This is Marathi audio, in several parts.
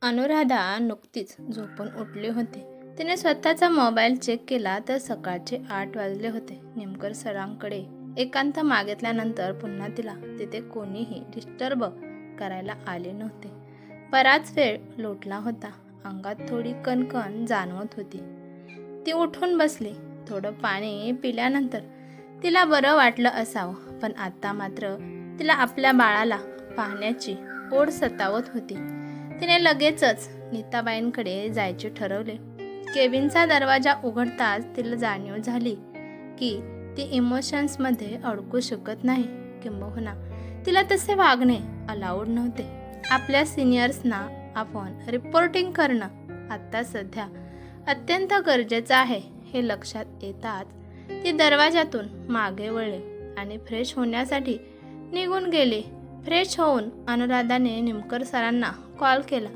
अनुराधा नुकतीच झोपून उठली होती. तिने स्वतःचा मोबाईल चेक केला तर सकाळचे 8 वाजले होते. नेमकर सरांकडे एकांत मागितल्यानंतर पुन्हा तिला तिथे कोणीही डिस्टर्ब करायला आले नव्हते. बराच वेळ लोटला होता. अंगात थोडी कणकण जाणवत होती. ती उठून बसली. थोडं पाणी पिल्यानंतर तिला बरं वाटलं असावं, पण आता मात्र तिला आपल्या बाळाला पाहण्याची ओढ सतावत होती. तिने लगेचच नीताबाईंकडे जायचे ठरवले. केबिनचा दरवाजा उघडताच तिला जाणीव झाली की ती इमोशन्समध्ये अडकू शकत नाही. किंबहुना तिला तसे वागणे अलाउड नव्हते. आपल्या सिनियर्सना आपण रिपोर्टिंग करणं आत्ता सध्या अत्यंत गरजेचं आहे हे लक्षात येताच ती दरवाजातून मागे वळली आणि फ्रेश होण्यासाठी निघून गेली. फ्रेश होऊन अनुराधाने निमकर सरांना कॉल केला.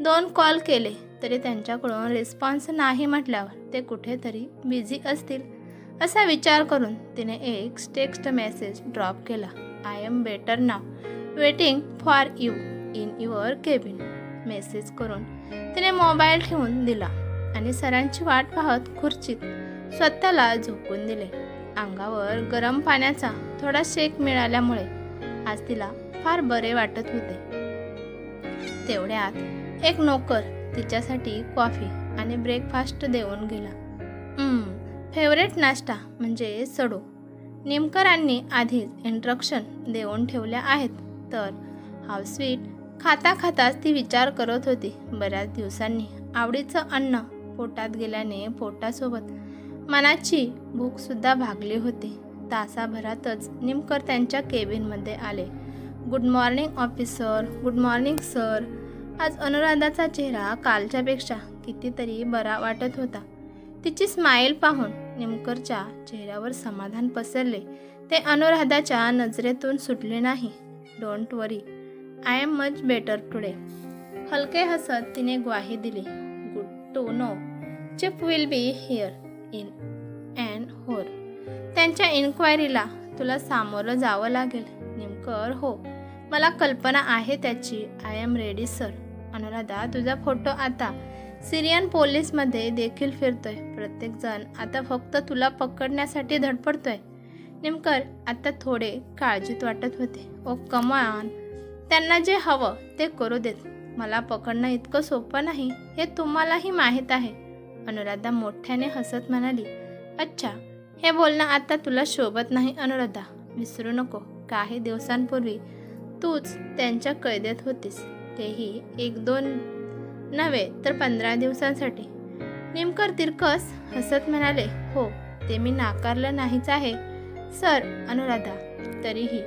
2 कॉल केले तरी त्यांच्याकडून रिस्पॉन्स नाही म्हटल्यावर ते कुठेतरी बिझी असतील असा विचार करून तिने एक टेक्स्ट मेसेज ड्रॉप केला. I am better now, waiting for you in your cabin. Message करून तिने मोबाईल ठेवून दिला आणि सरांची वाट पाहत खुर्चीत स्वतःला झोकून दिले. अंगावर गरम पाण्याचा थोडा शेक मिळाल्यामुळे आज तिला फार बरे वाटत होते. तेवढ्यात एक नोकर तिच्यासाठी कॉफी आणि ब्रेकफास्ट देऊन गेला. फेवरेट नाश्ता म्हणजे सडू. निमकरांनी आधीच इंस्ट्रक्शन देऊन ठेवल्या आहेत. तर हाव स्वीट. खाता खाताच ती विचार करत होती. बऱ्याच दिवसांनी आवडीचं अन्न पोटात गेल्याने पोटासोबत मनाची भूकसुद्धा भागली होती. तासाभरातच निमकर त्यांच्या केबिनमध्ये आले. Good morning officer. Good morning sir. आज अनुराधाचा चेहरा कालच्यापेक्षा कितीतरी बरा वाटत होता. तिची स्माईल पाहून निमकरच्या चेहऱ्यावर समाधान पसरले. ते अनुराधाच्या नजरेतून सुटले नाही. Don't worry, I am much better today. हलके हसत तिने ग्वाही दिली. Good to know. Chip will be here in and hour. त्यांच्या इन्क्वायरीला तुला सामोरं जावं लागेल. निमकर हो, मला कल्पना आहे त्याची. I am ready sir. Anuradha, तुझा फोटो आता सिरियन पोलीसमध्ये देखील फिरतोय. प्रत्येकजण आता फक्त तुला पकडण्यासाठी धडपडतोय. निमकर आता थोडे काळजीत वाटत होते. ओ कमान, त्यांना जे हवं ते करू देत. मला पकडणं इतकं सोपं नाही हे तुम्हालाही माहीत आहे. अनुराधा मोठ्याने हसत म्हणाली. अच्छा, हे बोलणं आता तुला शोभत नाही अनुराधा. विसरू नको, काही दिवसांपूर्वी तूच त्यांच्या कैदेत होतीस. तेही 1-2 नव्हे तर 15 दिवसांसाठी. निमकर तिरकस हसत म्हणाले. हो, ते मी नाकारलं नाहीच आहे सर. अनुराधा, तरीही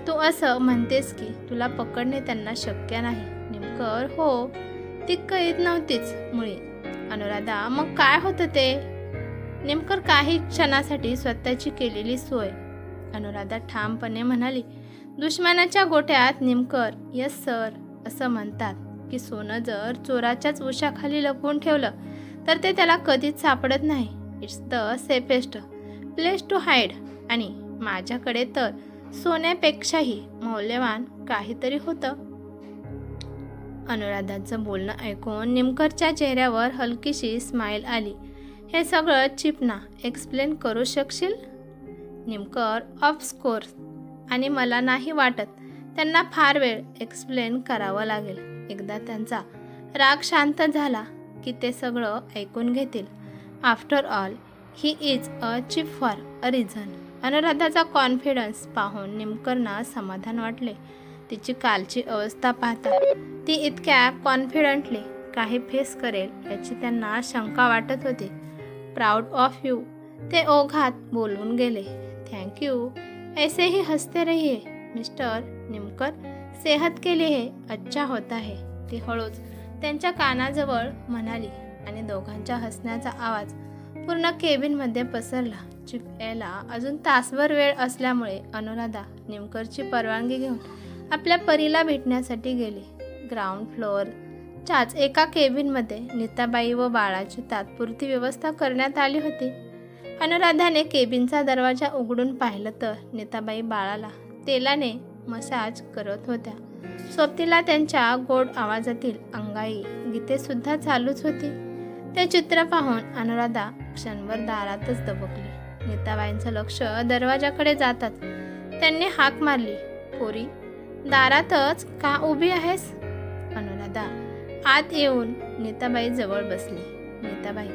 तू असं म्हणतेस की तुला पकडणे त्यांना शक्य नाही. निमकर हो, ती कैद नव्हतीच मुळे. अनुराधा, मग काय होतं ते? निमकर काही क्षणासाठी स्वतःची केलेली सोय. अनुराधा ठामपणे म्हणाली. दुश्मनाच्या गोठ्यात निमकर यस सर असं म्हणतात की सोनं जर चोराच्याच उशाखाली लपवून ठेवलं तर ते त्याला कधीच सापडत नाही. It's the safest place to hide. आणि माझ्याकडे तर सोन्यापेक्षाही मौल्यवान काहीतरी होतं. अनुराधाचं बोलणं ऐकून निमकरच्या चेहऱ्यावर हलकीशी स्माईल आली. हे सगळं चिपना एक्सप्लेन करू शकशील? निमकर ऑफकोर्स. आणि मला नाही वाटत त्यांना फार वेळ एक्सप्लेन करावं लागेल. एकदा त्यांचा राग शांत झाला की ते सगळं ऐकून घेतील. After all he is a chief for a reason. अनुराधाचा कॉन्फिडन्स पाहून निमकरना समाधान वाटले. तिची कालची अवस्था पाहता ती इतक्या कॉन्फिडंटली काही फेस करेल याची त्यांना शंका वाटत होती. Proud of you. ते ओघात बोलून गेले. थँक्यू. ऐसे ही हसते रहिए मिस्टर निमकर. सेहत के लिए अच्छा होता है. ती हळूच त्यांच्या कानाजवळ म्हणाली आणि दोघांच्या हसण्याचा आवाज पूर्ण केबिनमध्ये पसरला. चिप यायला अजून तासभर वेळ असल्यामुळे अनुराधा निमकरची परवानगी घेऊन आपल्या परीला भेटण्यासाठी गेली. ग्राउंड फ्लोअरच्याच एका केबिनमध्ये नीताबाई व बाळाची तात्पुरती व्यवस्था करण्यात आली होती. अनुराधाने केबिनचा दरवाजा उघडून पाहिलं तर नीताबाई बाळाला तेलाने मसाज करत होत्या. सोबतीला त्यांच्या गोड आवाजातील अंगाई गीतेसुद्धा चालूच होती. ते चित्र पाहून अनुराधा क्षणभर दारातच दबकली. नीताबाईंचं लक्ष दरवाजाकडे जातात त्यांनी हाक मारली, पोरी, दारातच का उभी आहेस? अनुराधा आत येऊन नीताबाई जवळ बसली. नीताबाई,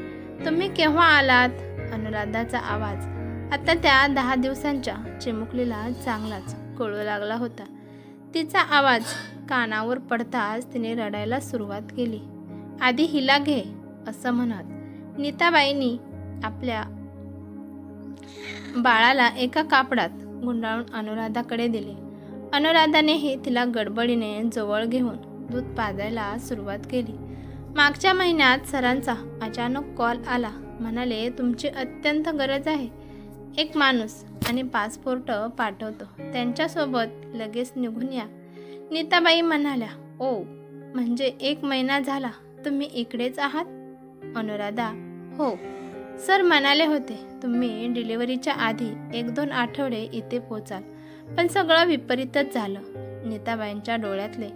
तुम्ही केव्हा आलात? अनुराधाचा आवाज आता त्या 10 दिवसांच्या चिमुकलीला चांगलाच कळू लागला होता. तिचा आवाज कानावर पडताच तिने रडायला सुरुवात केली. आधी हिला घे असं म्हणत नीताबाईंनी आपल्या बाळाला एका कापडात गुंडाळून अनुराधाकडे दिले. अनुराधानेही तिला गडबडीने जवळ घेऊन दूध पाजायला सुरुवात केली. मागच्या महिन्यात सरांचा अचानक कॉल आला. म्हणाले, तुमची अत्यंत गरज आहे. एक माणूस आणि पासपोर्ट पाठवतो. त्यांच्यासोबत लगेच निघून या. नीताबाई म्हणाल्या, ओ, म्हणजे 1 महिना झाला तुम्ही इकडेच आहात? अनुराधा, हो. सर म्हणाले होते तुम्ही डिलिव्हरीच्या आधी 1-2 आठवडे इथे पोचाल, पण सगळं विपरीतच झालं. नीताबाईंच्या डोळ्यातले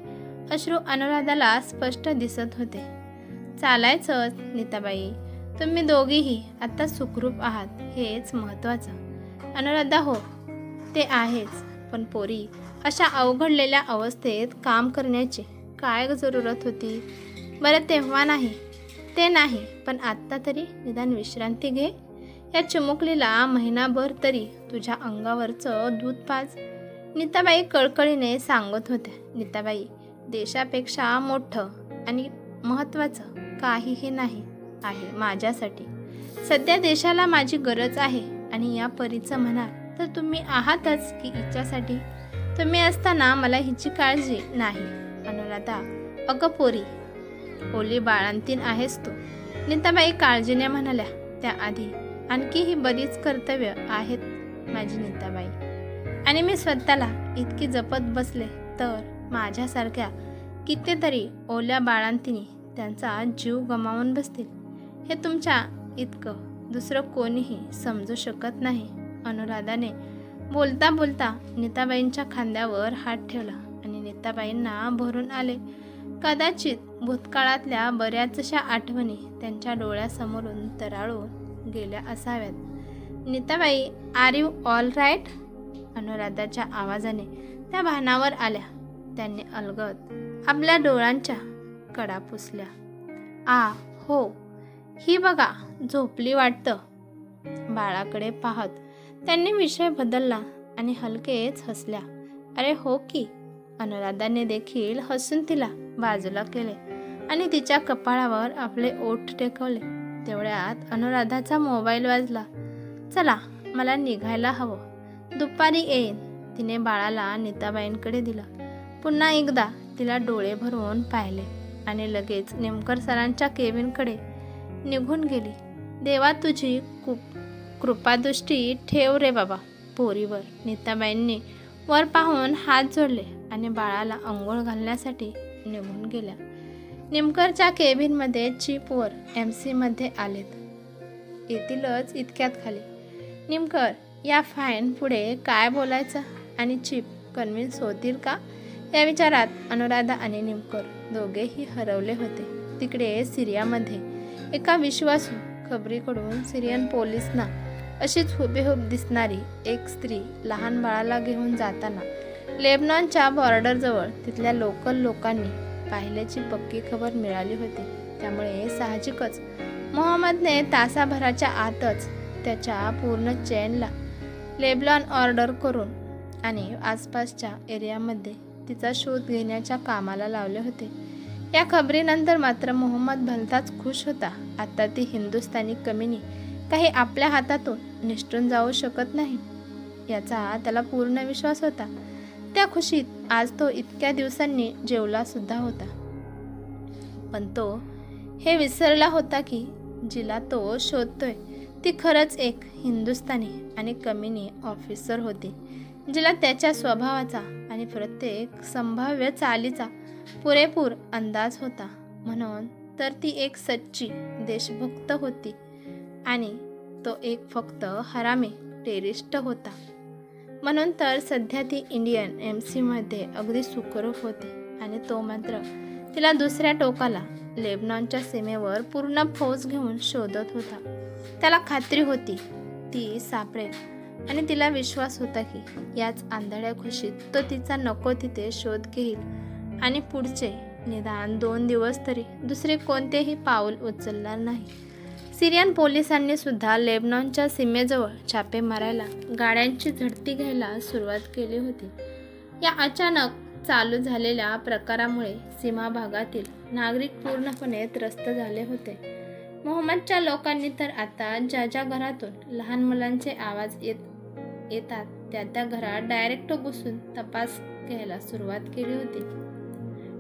अश्रू अनुराधाला स्पष्ट दिसत होते. चालायचंच नीताबाई, तुम्ही दोघीही आता सुखरूप आहात हेच महत्त्वाचं. अनुराधा, हो ते आहेच, पण पोरी, अशा अवघडलेल्या अवस्थेत काम करण्याची काय जरूरत होती? बरं तेव्हा नाही, ते नाही, पण आत्ता तरी निदान विश्रांती घे. या चिमुकलीला महिनाभर तरी तुझ्या अंगावरचं दूध पाज. नीताबाई कळकळीने सांगत होत्या. नीताबाई, देशापेक्षा मोठं आणि महत्त्वाचं काहीही नाही आहे माझ्यासाठी. सध्या देशाला माझी गरज आहे आणि या परीचं म्हणाल तर तुम्ही आहातच की हिच्यासाठी. तुम्ही असताना मला हिची काळजी नाही. अनुराधा, अगं पोरी, ओली बाळंतीण आहेस तू. नीताबाई काळजीने म्हणाल्या. त्याआधी आणखी ही बरीच कर्तव्य आहेत माझी नीताबाई, आणि मी स्वतःला इतकी जपत बसले तर माझ्यासारख्या कितीतरी ओल्या बाळंतिणी त्यांचा जीव गमावून बसतील. हे तुमच्या इतकं दुसरं कोणीही समजू शकत नाही. अनुराधाने बोलता बोलता नीताबाईंच्या खांद्यावर हात ठेवला आणि नीताबाईंना भरून आले. कदाचित भूतकाळातल्या बऱ्याचशा आठवणी त्यांच्या डोळ्यासमोरून तरळून गेल्या असाव्यात. नीताबाई, आर यू ऑल राईट? अनुराधाच्या आवाजाने त्या भानावर आल्या. त्यांनी अलगद आपल्या डोळ्यांच्या कडा पुसल्या. हो, ही बघा झोपली वाटतं. बाळाकडे पाहत त्यांनी विषय बदलला आणि हलकेच हसल्या. अरे हो की. अनुराधाने देखील हसून तिला बाजूला केले आणि तिच्या कपाळावर आपले ओठ टेकवले. तेवढ्यात अनुराधाचा मोबाईल वाजला. चला, मला निघायला हवं, दुपारी येईन. तिने बाळाला नीताबाईंकडे दिला. पुन्हा एकदा तिला डोळे भरवून पाहिले आणि लगेच नेमकर सरांच्या केबिनकडे निघून गेली. देवा, तुझी कृपादृष्टी ठेव रे बाबा पोरीवर. नीताबाईंनी वर पाहून हात जोडले आणि बाळाला अंघोळ घालण्यासाठी निघून गेल्या. निमकरच्या केबिनमध्ये चिपवर MC मध्ये आलेत. येतीलच इतक्यात खाली. निमकर, या फाईन पुढे काय बोलायचं आणि चिप कन्व्हिन्स होतील का या विचारात अनुराधा आणि निमकर दोघेही हरवले होते. तिकडे सिरियामध्ये एका विश्वासू खबरीकडून सिरियन पोलिसांना अशीच हुबेहूब दिसणारी एक स्त्री लहान बाळाला घेऊन जाताना लेबनॉनच्या बॉर्डरजवळ तिथल्या लोकल लोकांनी पाहिल्याची पक्की खबर मिळाली होती. त्यामुळे साहजिकच मोहम्मदने तासाभराच्या आतच त्याच्या पूर्ण चेनला लेबनॉन ऑर्डर करून आणि आसपासच्या एरियामध्ये तिचा शोध घेण्याच्या कामाला लावले होते. या खबरीनंतर मात्र मोहम्मद भलताच खुश होता. आता ती हिंदुस्थानी कमीनी काही आपल्या हातातून निसटून जाऊ शकत नाही याचा त्याला पूर्ण विश्वास होता. त्या खुशीत आज तो इतक्या दिवसांनी जेवला सुद्धा होता. पण तो हे विसरला होता की जिला तो शोधतोय ती खरंच एक हिंदुस्थानी आणि कमीनी ऑफिसर होती, जिला त्याच्या स्वभावाचा आणि प्रत्येक संभाव्य चालीचा पुरेपूर अंदाज होता. म्हणून तर ती एक सच्ची देशभक्त होती आणि तो एक फक्त हरामी टेररिस्ट होता. म्हणून तर सध्या ती इंडियन एम्बसीमध्ये अगदी सुखरूप होती आणि तो मात्र तिला दुसऱ्या टोकाला लेबनॉनच्या सीमेवर पूर्ण फौज घेऊन शोधत होता. त्याला खात्री होती ती सापडेल आणि तिला विश्वास होता की याच आंधळ्या खुशीत तो तिचा नको तिथे शोध घेईल आणि पुढचे निदान 2 दिवस तरी दुसरे कोणतेही पाऊल उचलणार नाही. सिरियन पोलिसांनी सुद्धा लेबनॉनच्या सीमेजवळ छापे मारायला गाड्यांची झडती घ्यायला सुरुवात केली होती. या अचानक चालू झालेल्या प्रकारामुळे सीमा भागातील नागरिक पूर्णपणे त्रस्त झाले होते. मोहम्मदच्या लोकांनी तर आता ज्या ज्या घरातून लहान मुलांचे आवाज येतात त्या घरात डायरेक्ट घुसून तपास घ्यायला सुरुवात केली होती.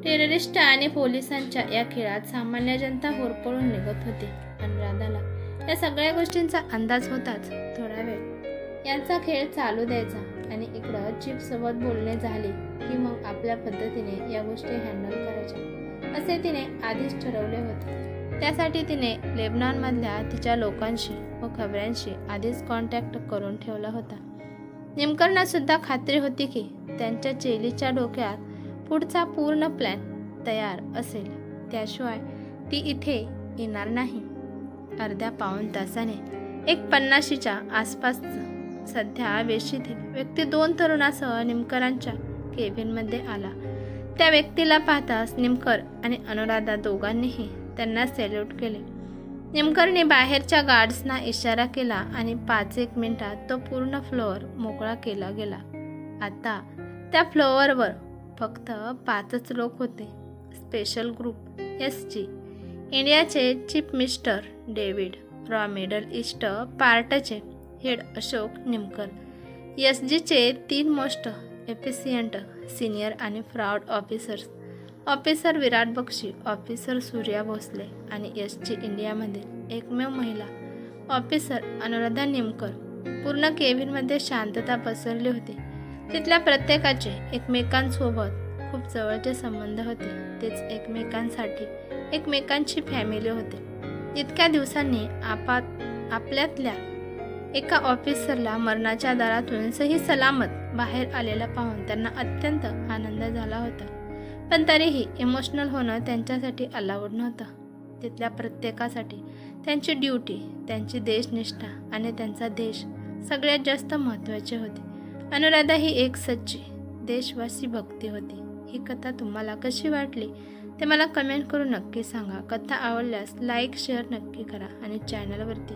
टेररिस्ट आणि पोलिसांच्या या खेळात सामान्य जनता होरपळून निघत होती. अनुराधाला या सगळ्या गोष्टींचा अंदाज होताच थोडा वेळ यांचा खेळ चालू द्यायचा आणि इकडं चीफसोबत बोलणे झाले की मग आपल्या पद्धतीने या गोष्टी हँडल करायच्या असे तिने आधीच ठरवले होते. त्यासाठी तिने लेबनॉनमधल्या तिच्या लोकांशी व खबऱ्यांशी आधीच कॉन्टॅक्ट करून ठेवला होता. निमकरना सुद्धा खात्री होती की त्यांच्या चेलीच्या डोक्यात पुढचा पूर्ण प्लॅन तयार असेल, त्याशिवाय ती इथे येणार नाही. अर्ध्या पाऊण तासाने एक 50च्या आसपास सध्या वेशीतील व्यक्ती 2 तरुणासह निमकरांच्या केबिनमध्ये आला. त्या व्यक्तीला पाहताच निमकर आणि अनुराधा दोघांनीही त्यांना सॅल्यूट केले. निमकरने बाहेरच्या गार्ड्सना इशारा केला आणि 5-1 मिनिटात तो पूर्ण फ्लोअर मोकळा केला गेला. आता त्या फ्लोअरवर फक्त 5च लोक होते. स्पेशल ग्रुप SG इंडियाचे चीफ मिस्टर डेव्हिड, रॉ मिडल ईस्ट पार्टचे हेड अशोक निमकर, SGचे 3 मोस्ट एफिशियंट सिनियर आणि fraud officers, officer Virat Bakshi, officer Surya Bhosle आणि SG इंडियामधील एकमेव महिला ऑफिसर अनुराधा निमकर. पूर्ण केबिनमध्ये शांतता पसरली होती. तिथल्या प्रत्येकाचे एकमेकांसोबत खूप जवळचे संबंध होते. तेच एकमेकांसाठी एकमेकांची फॅमिली होते. इतक्या दिवसांनी आपल्यातल्या एका ऑफिसरला मरणाच्या दारातून सही सलामत बाहेर आलेला पाहून त्यांना अत्यंत आनंद झाला होता. पण तरीही इमोशनल होणं त्यांच्यासाठी अलाउड नव्हतं. तिथल्या प्रत्येकासाठी त्यांची ड्युटी, त्यांची देशनिष्ठा आणि त्यांचा देश सगळ्यात जास्त महत्त्वाचे होते. अनुराधा ही एक सच्ची देशवासी भक्ती होती. ही कथा तुम्हाला कशी वाटली ते मला कमेंट करून नक्की सांगा. कथा आवडल्यास लाईक शेअर नक्की करा आणि चॅनलवरती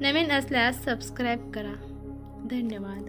नवीन असल्यास सबस्क्राईब करा. धन्यवाद.